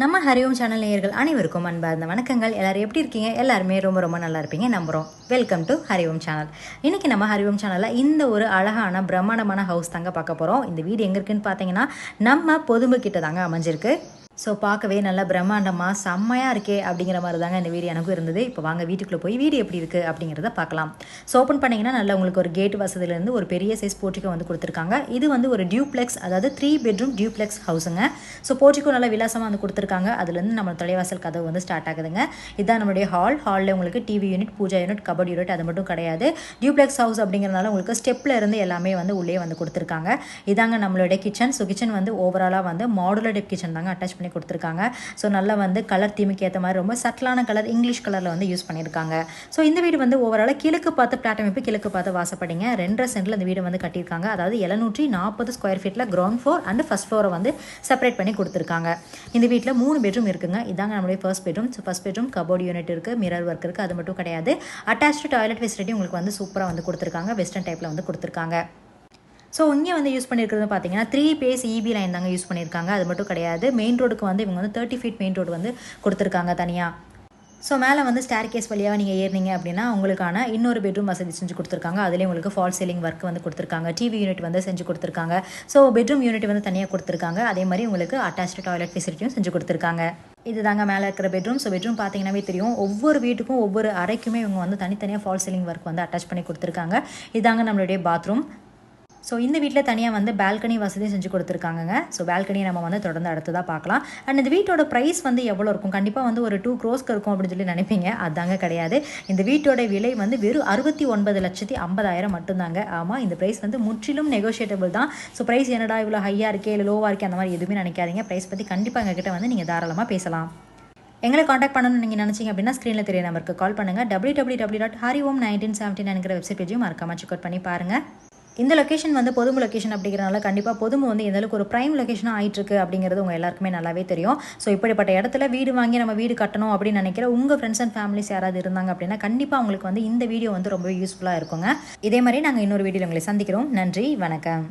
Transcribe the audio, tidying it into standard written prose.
நம்ம ஹரிஓம் சேனல் நேயர்கள் அனைவருக்கும் அன்பார்ந்த வணக்கங்கள். எல்லாரும் எப்படி இருக்கீங்க? எல்லாருமே ரொம்ப ரொம்ப நல்லா இருப்பீங்க நம்புகிறோம். Welcome to Hariom channel. இன்றைக்கி நம்ம ஹரிஓம் சேனலில் இந்த ஒரு அழகான பிரம்மாண்டமான ஹவுஸ் தாங்க பார்க்க போகிறோம். இந்த வீடு எங்கே இருக்குன்னு பார்த்தீங்கன்னா நம்ம பொதும்பு கிட்ட தாங்க அமைஞ்சிருக்கு. ஸோ பார்க்கவே நல்லா பிரம்மாண்டமாக செம்மையாக இருக்கே அப்படிங்கிற மாதிரி தாங்க இந்த வீடு எனக்கும் இருந்தது. இப்போ வாங்க வீட்டுக்குள்ளே போய் வீடு எப்படி இருக்குது அப்படிங்கிறத பார்க்கலாம். ஸோ ஓப்பன் பண்ணிங்கன்னா நல்லா உங்களுக்கு ஒரு கேட் வசதியிலேருந்து ஒரு பெரிய சைஸ் போர்ட்டிகோ வந்து கொடுத்துருக்காங்க. இது வந்து ஒரு டியூப்ளெக்ஸ், அதாவது 3 பெட்ரூம் டியூப்ளெக்ஸ் ஹவுஸுங்க. ஸோ போர்ட்டிகோ நல்லா விலாசமாக வந்து கொடுத்துருக்காங்க. அதுலேருந்து நம்ம தலைவாசல் கதவு வந்து ஸ்டார்ட் ஆகுதுங்க. இதுதான் நம்மளுடைய ஹாலில் உங்களுக்கு TV unit, pooja unit, cupboard unit அது மட்டும் கிடையாது. டியூப்ளெக்ஸ் ஹவுஸ் அப்படிங்கிறதுனால உங்களுக்கு ஸ்டெப்பில் இருந்து எல்லாமே வந்து உள்ளே வந்து கொடுத்துருக்காங்க. இதாங்க நம்மளுடைய கிச்சன். ஸோ கிச்சன் வந்து ஓவராலாக வந்து மாடுலர் டைப் கிச்சன் தாங்க அட்டாச் பண்ணி கொடுத்துருக்காங்க. ஸோ நல்லா வந்து கலர் தீமுக்கு ஏற்ற மாதிரி ரொம்ப சட்டிலான கலர் இங்கிலீஷ் கலரில் வந்து யூஸ் பண்ணியிருக்காங்க. ஸோ இந்த வீடு வந்து ஓவராலாக கிழக்கு பார்த்து பிளாட் அமைப்பு, கிழக்கு பார்த்து வாசப்படிங்க. 2.5 சென்டில் இந்த வீடு வந்து கட்டியிருக்காங்க. அதாவது 740 ஸ்கொயர் ஃபீட்டில் கிரவுண்ட் ஃப்ளோர் அண்ட் ஃபர்ஸ்ட் ஃப்ளோரை வந்து செப்பரேட் பண்ணி கொடுத்துருக்காங்க. இந்த வீட்டில் 3 பெட்ரூம் இருக்குங்க. இதாங்க நம்மளுடைய first bedroom. So first bedroom cupboard unit இருக்குது, மிரர் ஒர்க் இருக்குது. அது மட்டும் கிடையாது, அட்டாச்டு டாய்லெட் ஃபெசிலிட்டி உங்களுக்கு வந்து சூப்பராக வந்து கொடுத்துருக்காங்க. வெஸ்டர்ன் டைப்பில் வந்து கொடுத்துருக்காங்க. ஸோ இங்கே வந்து யூஸ் பண்ணியிருக்கிறது பார்த்தீங்கன்னா 3 பேஸ் இபி லைன் தாங்க யூஸ் பண்ணியிருக்காங்க. அது மட்டும் கிடையாது, மெயின் ரோடுக்கு வந்து இவங்க வந்து 30 ஃபீட் மெயின் ரோடு வந்து கொடுத்துருக்காங்க தனியாக. ஸோ மேலே வந்து ஸ்டேர் கேஸ் வழியாக நீங்கள் ஏறினீங்க அப்படின்னா உங்களுக்கான இன்னொரு பெட்ரூம் வசதி செஞ்சு கொடுத்துருக்காங்க. அதுலேயும் உங்களுக்கு ஃபால் சீலிங் ஒர்க் வந்து கொடுத்துருக்காங்க. டிவி யூனிட் வந்து செஞ்சு கொடுத்துருக்காங்க. ஸோ பெட்ரூம் யூனிட் வந்து தனியாக கொடுத்துருக்காங்க. அதே மாதிரி உங்களுக்கு அட்டாச்டு டாய்லெட் ஃபெசிலிட்டியும் செஞ்சு கொடுத்துருக்காங்க. இது தாங்க மேலே இருக்கிற பெட்ரூம். ஸோ பெட்ரூம் பார்த்தீங்கன்னாவே தெரியும், ஒவ்வொரு வீட்டுக்கும் ஒவ்வொரு அறைக்குமே இவங்க வந்து தனித்தனியாக ஃபால் சீலிங் ஒர்க் வந்து அட்டாச் பண்ணி கொடுத்துருக்காங்க. இதாங்க நம்மளுடைய பாத்ரூம். ஸோ இந்த வீட்டில் தனியாக வந்து பால்கனி வசதி செஞ்சு கொடுத்துருக்காங்க. ஸோ பால்கனியை நம்ம வந்து தொடர்ந்து அடுத்ததாக பார்க்கலாம். அண்ட் இந்த வீட்டோட ப்ரைஸ் வந்து எவ்வளோ இருக்கும்? கண்டிப்பாக வந்து ஒரு 2 crores இருக்கும் அப்படின்னு சொல்லி நினைப்பீங்க. அதாங்க கிடையாது. இந்த வீட்டோட விலை வந்து வெறும் 69,50,000 மட்டும்தாங்க. ஆமாம், இந்த ப்ரைஸ் வந்து முற்றிலும் நெகோஷியேட்டபிள் தான். ஸோ ப்ரைஸ் என்னடா இவ்வளோ ஹையாக இருக்கே இல்லை லோவாக இருக்கே அந்த மாதிரி எதுவுமே நினைக்காதீங்க. ப்ரைஸ் பற்றி கண்டிப்பாக எங்ககிட்ட வந்து நீங்கள் தாராளமாக பேசலாம். எங்களை காண்டாக்ட் பண்ணணும்னு நீங்கள் நினச்சிங்க அப்படின்னா ஸ்க்ரீனில் தெரிய நம்பருக்கு கால் பண்ணுங்கள். www.hariom1979 வெப்சைட் பேஜையும் மறக்காம செக் அவுட் பண்ணி பாருங்கள். இந்த லொக்கேஷன் வந்து பொதும்பு லொக்கேஷன் அப்படிங்கிறனால கண்டிப்பாக பொதும்பு வந்து எந்தளவுக்கு ஒரு ப்ரைம் லொக்கேஷனாக ஆகிட்டுருக்கு அப்படிங்கிறது உங்கள் எல்லாருக்குமே நல்லாவே தெரியும். ஸோ இப்படிப்பட்ட இடத்துல வீடு வாங்கி நம்ம வீடு கட்டணும் அப்படின்னு நினைக்கிற உங்கள் ஃப்ரெண்ட்ஸ் அண்ட் ஃபேமிலிஸ் யாராவது இருந்தாங்க அப்படின்னா கண்டிப்பாக உங்களுக்கு வந்து இந்த வீடியோ வந்து ரொம்ப யூஸ்ஃபுல்லாக இருக்குங்க. இதே மாதிரி நாங்கள் இன்னொரு வீடியோவில் உங்களை சந்திக்கிறோம். நன்றி, வணக்கம்.